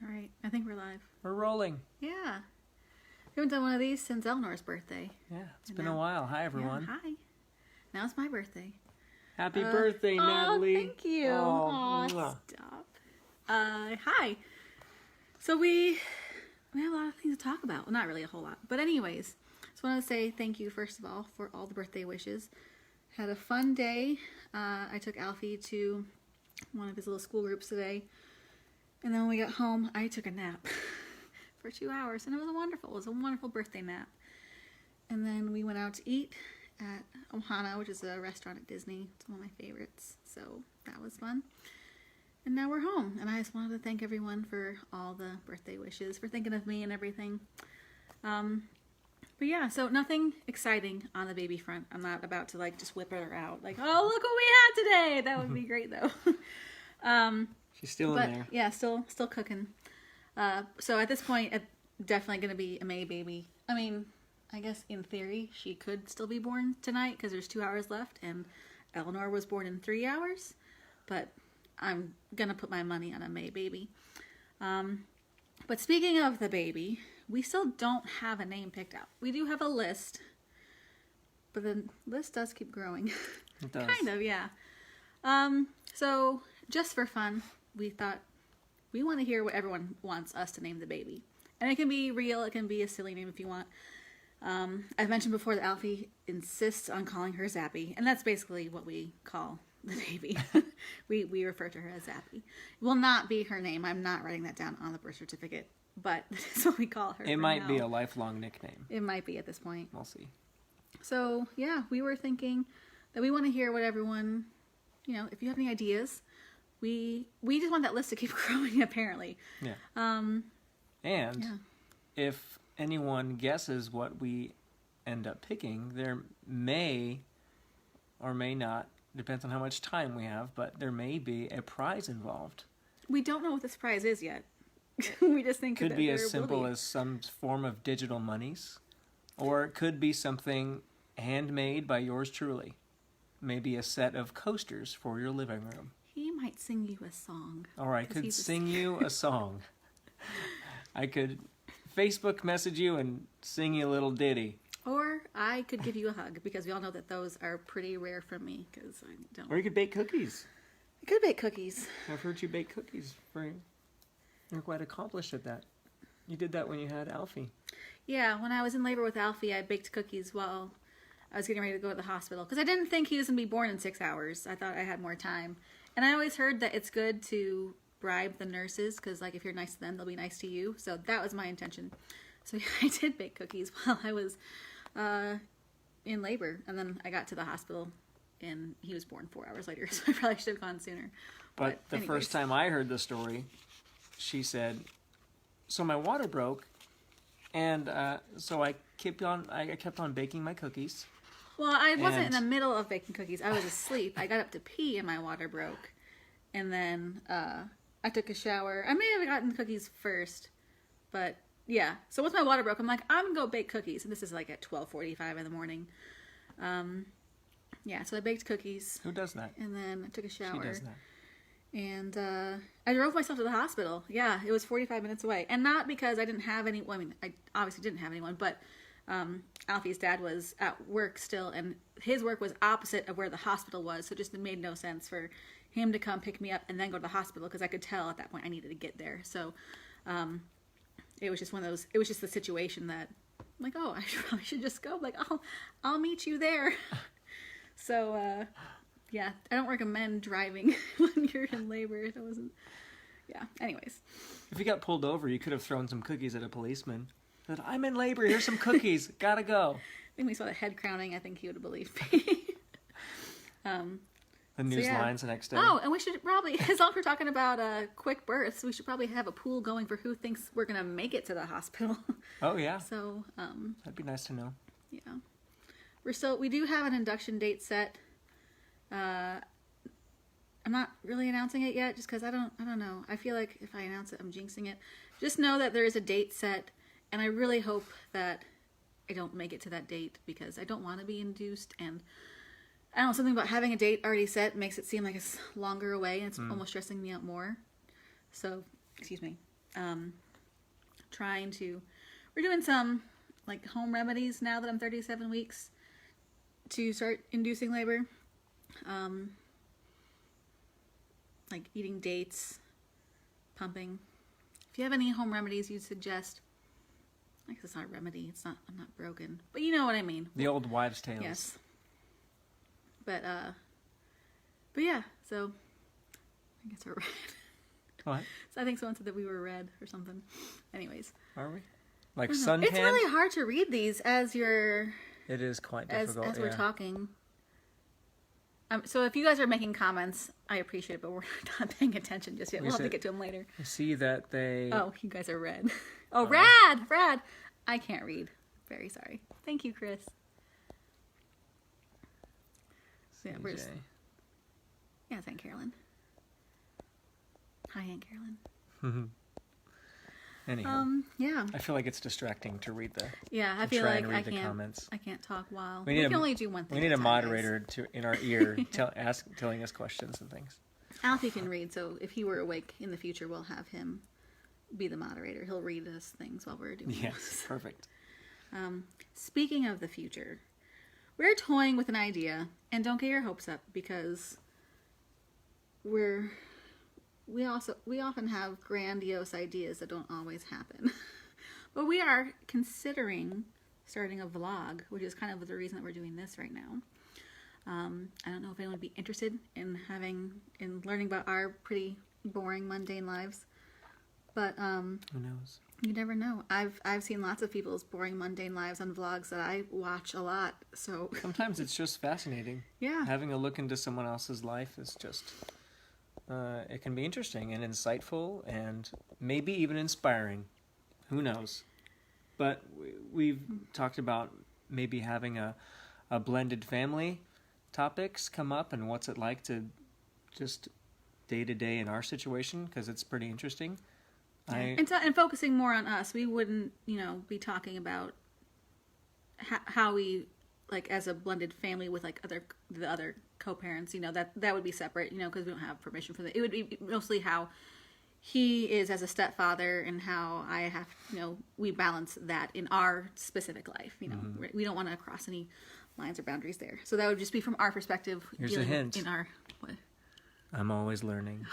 All right, I think we're live. We're rolling. Yeah. We haven't done one of these since Eleanor's birthday. Yeah, it's been a while. Hi, everyone. Yeah, hi. Now it's my birthday. Happy birthday, Natalie. Thank you. Oh, Stop. Hi. So we have a lot of things to talk about. Well, not really a whole lot. But anyways, just wanted to say thank you, first of all, for all the birthday wishes. Had a fun day. I took Alfie to one of his little school groups today. And then when we got home, I took a nap for 2 hours. And it was wonderful. It was a wonderful birthday nap. And then we went out to eat at Ohana, which is a restaurant at Disney. It's one of my favorites. So that was fun. And now we're home. And I just wanted to thank everyone for all the birthday wishes, for thinking of me and everything. But yeah, so nothing exciting on the baby front. I'm not about to just whip her out. Like, oh, look what we had today. That would be great though. She's still in there. Yeah, still cooking. So at this point, it's definitely going to be a May baby. I mean, I guess in theory, she could still be born tonight because there's 2 hours left, and Eleanor was born in 3 hours. But I'm going to put my money on a May baby. But speaking of the baby, we still don't have a name picked out. We do have a list, but the list does keep growing. It does. Kind of, yeah. So just for fun, we thought we want to hear what everyone wants us to name the baby. And it can be real, it can be a silly name if you want. I've mentioned before that Alfie insists on calling her Zappy, and that's basically what we call the baby. we refer to her as Zappy. It will not be her name. I'm not writing that down on the birth certificate, but that's what we call her. It might be a lifelong nickname. It might be at this point. We'll see. So, yeah, we were thinking that we want to hear what everyone, if you have any ideas, we just want that list to keep growing, apparently. Yeah. Yeah. If anyone guesses what we end up picking, there may or may not, depends on how much time we have, but there may be a prize involved. We don't know what this prize is yet. We just think Could that be there as simple will be. as some form of digital monies, or it could be something handmade by yours truly. Maybe a set of coasters for your living room. He might sing you a song. Or I could sing you a song. I could Facebook message you and sing you a little ditty. Or I could give you a hug, because we all know that those are pretty rare from me, because I don't. Or you could bake cookies. I could bake cookies. I've heard you bake cookies. You're quite accomplished at that. You did that when you had Alfie. Yeah, when I was in labor with Alfie, I baked cookies while I was getting ready to go to the hospital, because I didn't think he was going to be born in 6 hours. I thought I had more time. And I always heard that it's good to bribe the nurses, because if you're nice to them, they'll be nice to you. So that was my intention. So yeah, I did bake cookies while I was in labor. And then I got to the hospital, and he was born 4 hours later. So I probably should have gone sooner. But the first time I heard the story, she said, so my water broke, and so I kept on baking my cookies. Well, I wasn't in the middle of baking cookies. I was asleep. I got up to pee and my water broke. And then I took a shower. I may have gotten the cookies first. But yeah. So once my water broke, I'm like, I'm going to go bake cookies. And this is at 12:45 in the morning. Yeah, so I baked cookies. Who does that? And then I took a shower. She does that. And I drove myself to the hospital. Yeah, it was 45 minutes away. And not because I didn't have any... Well, I mean, I obviously didn't have anyone, but... Alfie's dad was at work still, and his work was opposite of where the hospital was, so it just made no sense for him to come pick me up and then go to the hospital, because I could tell at that point I needed to get there. So it was just one of those, it was just the situation that I'm like, oh, I probably should just go. Like, I'll meet you there. So yeah, I don't recommend driving when you're in labor. It wasn't, yeah, anyways. If you got pulled over, you could have thrown some cookies at a policeman. Said, I'm in labor, here's some cookies, gotta go. I think we saw the head crowning, I think he would have believed me. The news lines the next day. Oh, and we should probably, as long as we're talking about quick births, we should probably have a pool going for who thinks we're going to make it to the hospital. Oh, yeah. So, that'd be nice to know. Yeah. We do have an induction date set. I'm not really announcing it yet, just because I don't know. I feel like if I announce it, I'm jinxing it. Just know that there is a date set. And I really hope that I don't make it to that date, because I don't want to be induced. And I don't know, something about having a date already set makes it seem like it's longer away, and it's almost stressing me out more. So, excuse me. we're doing some like home remedies now that I'm 37 weeks to start inducing labor. Like eating dates, pumping. If you have any home remedies you'd suggest, I guess it's not a remedy. I'm not broken, but you know what I mean. The old wives' tales. Yes. But yeah. So I guess we're red. What? So I think someone said that we were red or something. Anyways, Are we? Like I don't know. suntan? It's really hard to read these as you're It is quite as difficult. we're talking. So if you guys are making comments, I appreciate it, but we're not paying attention just yet. We'll have to get to them later. You see that they. Oh, you guys are red. Oh, rad. I can't read. Very sorry. Thank you, Chris. So yeah, CJ. yeah, it's Aunt Carolyn. Hi, Aunt Carolyn. Anyhow, Yeah. I feel like it's distracting to read the. Yeah, I to feel try like and I read the can't. comments. I can't talk while We we need can a- only do one thing. We need at a time, guys. moderator in our ear, telling us questions and things. Alfie can read, so if he were awake in the future, we'll have him be the moderator. He'll read us things while we're doing Yes, this. perfect. Speaking of the future, we're toying with an idea, and don't get your hopes up because we often have grandiose ideas that don't always happen. But we are considering starting a vlog, which is kind of the reason that we're doing this right now. I don't know if anyone would be interested in learning about our pretty boring, mundane lives, but Who knows? you never know. I've seen lots of people's boring, mundane lives on vlogs that I watch a lot. So Sometimes it's just fascinating. yeah, Having a look into someone else's life is just. It can be interesting and insightful and maybe even inspiring. Who knows? But we've talked about maybe having a blended family topics come up and what's it like to just day to day in our situation, because it's pretty interesting. and focusing more on us. We wouldn't, be talking about how we like as a blended family with like the other co-parents. That would be separate. Because we don't have permission for that. It would be mostly how he is as a stepfather and how I have, we balance that in our specific life. We don't want to cross any lines or boundaries there. So that would just be from our perspective. Here's a hint. In our what? I'm always learning.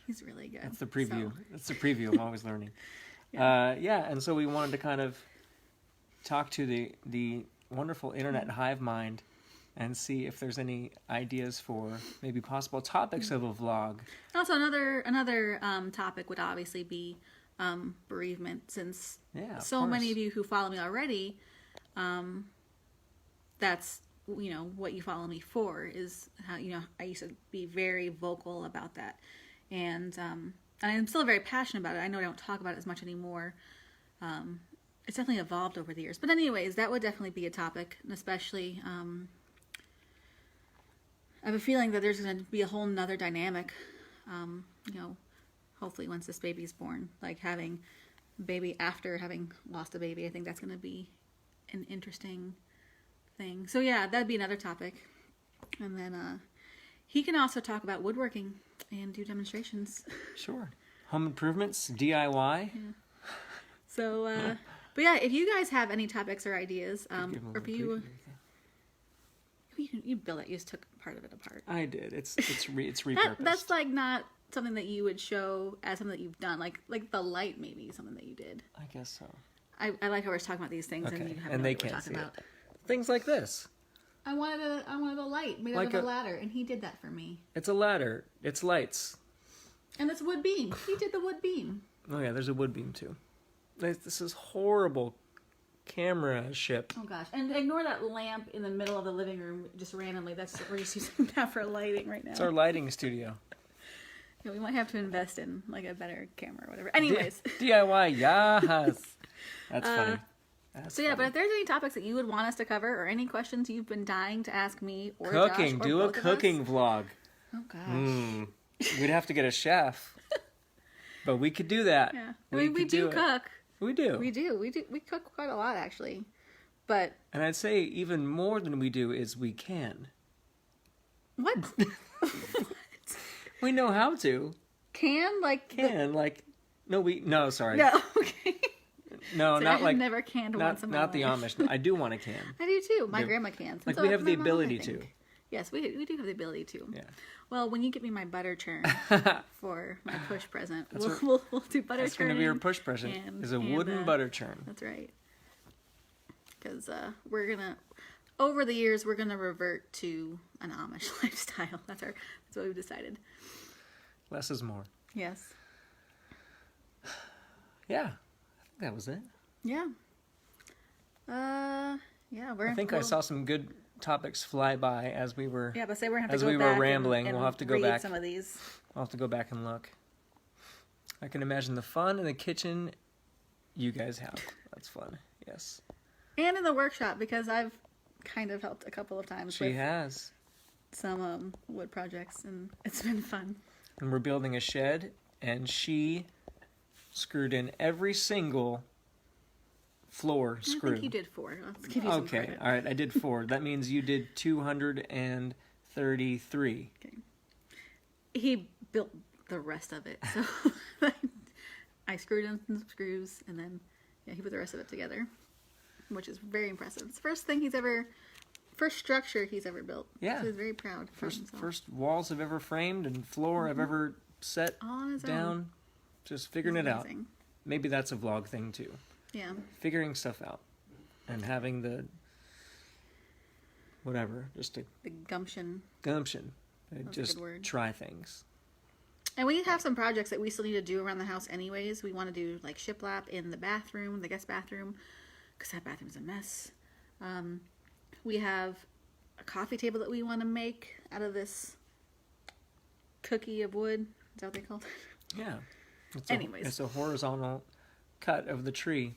He's really good. That's the preview. So, That's the preview. I'm always learning. And so we wanted to kind of talk to the wonderful internet hive mind and see if there's any ideas for maybe possible topics of a vlog. also, another topic would obviously be bereavement, since so many of you who follow me already, that's what you follow me for, is how I used to be very vocal about that, and I'm still very passionate about it. I know I don't talk about it as much anymore. It's definitely evolved over the years, but anyways, that would definitely be a topic, and especially I have a feeling that there's going to be a whole nother dynamic, hopefully once this baby's born, like having a baby after having lost a baby. I think that's going to be an interesting thing. So yeah, that'd be another topic. And then he can also talk about woodworking and do demonstrations. Sure. Home improvements, DIY. Yeah. So, but yeah, if you guys have any topics or ideas, or if you built it, you just took part of it apart. I did. It's repurposed. That's like not something that you would show as something that you've done. Like the light, maybe something that you did. I guess so. I like how we're talking about these things, Okay. and you have And no they idea what we're can't talking see about. it. Things like this. I wanted a light made Like out of a ladder, and he did that for me. It's a ladder. It's lights. And it's a wood beam. He did the wood beam. Oh yeah, there's a wood beam too. This is horrible camera ship. Oh gosh! And ignore that lamp in the middle of the living room just randomly. We're just using that for lighting right now. It's our lighting studio. Yeah, we might have to invest in like a better camera or whatever. Anyways, DIY, yes. That's funny. That's so yeah, but funny. if there's any topics that you would want us to cover, or any questions you've been dying to ask me or Cooking, Josh, or do a both of cooking us- vlog. Oh gosh. We'd have to get a chef, but we could do that. Yeah. I mean, we do it. cook. We do. We do. We cook quite a lot actually, but And I'd say even more than we do is we can. what? We know how to. Can like Can like no, sorry. no. Okay. No, So I not have like never canned once in my not the life. Amish. I do want a can. I do too. My The- grandma cans. like And we so have the my mom, I ability to. think. Yes, we do have the ability to. Yeah. Well, when you get me my butter churn for my push present, That's we'll do butter That's churning. going to be your push present. and- Is a and, wooden butter churn. That's right. Because we're gonna, over the years, we're gonna revert to an Amish lifestyle. That's what we've decided. Less is more. Yes. Yeah. I think that was it. Yeah. Yeah. I think I saw some good topics fly by as we were. Yeah, but say we're gonna have to as go we were back rambling, and we'll have to go read back. some of these. I'll have to go back and look. I can imagine the fun in the kitchen you guys have. That's fun. Yes. And in the workshop, because I've kind of helped a couple of times She with has. some wood projects, and it's been fun. And we're building a shed, and she screwed in every single floor screw. I think you did 4. Let's give you some Okay, credit. all right, I did 4. That means you did 233. Okay. He built the rest of it, so I screwed in some screws, and then he put the rest of it together, which is very impressive. It's the first structure he's ever built. Yeah. So he's very proud. of himself. First walls I've ever framed and floor I've ever set All on his down. own. Just figuring It's it out. amazing. Maybe that's a vlog thing too. Yeah. Figuring stuff out and having the whatever, just a The gumption. gumption. a Just good word. try things. And we have some projects that we still need to do around the house anyways. We want to do like shiplap in the bathroom, the guest bathroom, because that bathroom's a mess. We have a coffee table that we want to make out of this cookie of wood. Is that what they call it? Yeah. Anyways. It's a horizontal cut of the tree,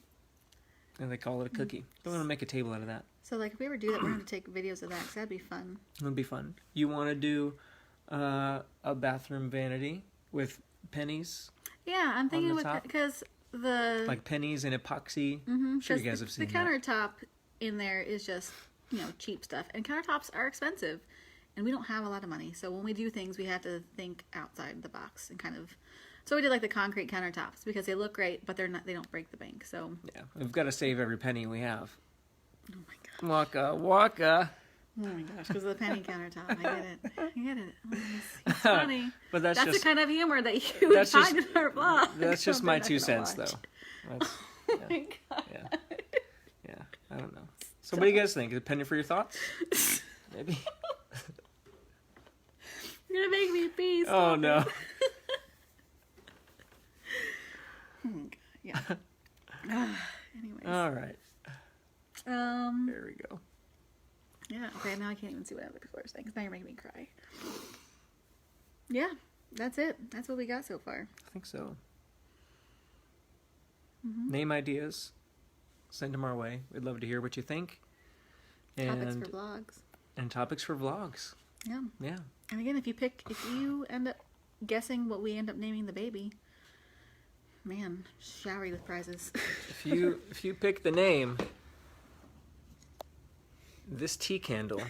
and they call it a cookie. I want to make a table out of that. So like if we ever do that, we're going to take videos of that because that'd be fun. It would be fun. You want to do a bathroom vanity with pennies, Yeah, I'm thinking the with top? because the like pennies and epoxy. Mhm, Sure, you 'cause guys have seen the that. countertop in there is just cheap stuff, and countertops are expensive, and we don't have a lot of money. So when we do things, we have to think outside the box and kind of. So we did like the concrete countertops because they look great, but they don't break the bank. So Yeah, we've got to save every penny we have. oh my god, Waka waka. oh my gosh, because of the penny countertop, I get it, it's funny. But that's That's just the kind of humor that you would that's just- find in our vlog. that's just so my they're not 2 gonna cents, watch. though. That's, Oh my god. yeah, yeah. I don't know. So what do you guys think? Is it penny for your thoughts? Maybe. You're gonna make me pee. Oh stop no. it. Oh my god, yeah. Anyways. All right. There we go. Yeah, okay, now I can't even see what other people are saying because now you're making me cry. Yeah, that's it. That's what we got so far. I think so. Mm-hmm. Name ideas. Send them our way. We'd love to hear what you think. Topics for vlogs. And topics for vlogs. Yeah. Yeah. And again, if you end up guessing what we end up naming the baby, man, shower you with prizes. If you pick the name, this tea candle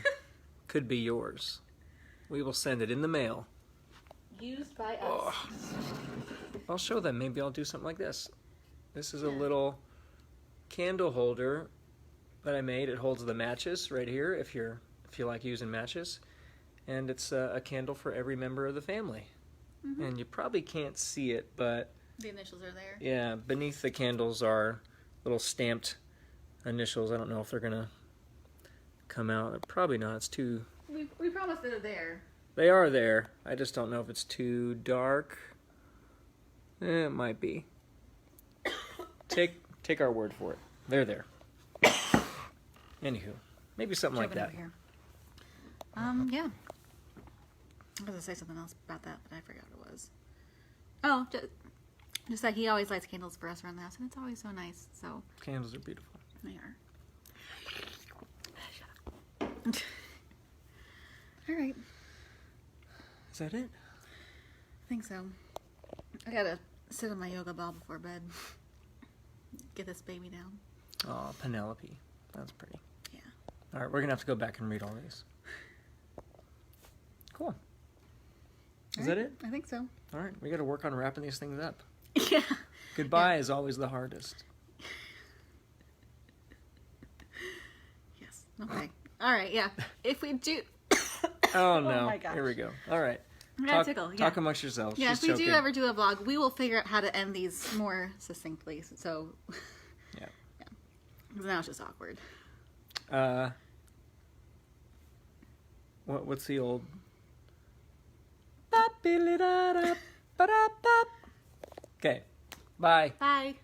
could be yours. We will send it in the mail. Used by us. I'll show them. Maybe I'll do something like this. This is a Yeah. little candle holder that I made. It holds the matches right here if you like using matches. And it's a candle for every member of the family. Mm-hmm. And you probably can't see it, but The initials are there. yeah, beneath the candles are little stamped initials. I don't know if they're going to come out. Probably not. It's too... We promised they're there. They are there. I just don't know if it's too dark. It might be. Take our word for it. They're there. Anywho, maybe something like Jumping that. over here. Yeah. I was gonna say something else about that, but I forgot what it was. Oh, just that he always lights candles for us around the house, and it's always so nice. So Candles are beautiful. they are. All right, Is that it? I think so. I gotta sit on my yoga ball before bed. Get this baby down. Oh, Penelope. That's pretty. Yeah. All right, we're going to have to go back and read all these. Cool. Is that it? I think so. All right, we got to work on wrapping these things up. Yeah. Goodbye is always the hardest. Yes. Okay. All right. Yeah. If we do. Oh no! Oh my gosh. Here we go. All right. I got tickle. Yeah. Talk amongst yourselves. Yeah, She's if we choking. do ever do a vlog, we will figure out how to end these more succinctly. So, Yeah. Because now it's just awkward. What's the old? Okay. Bye. Bye.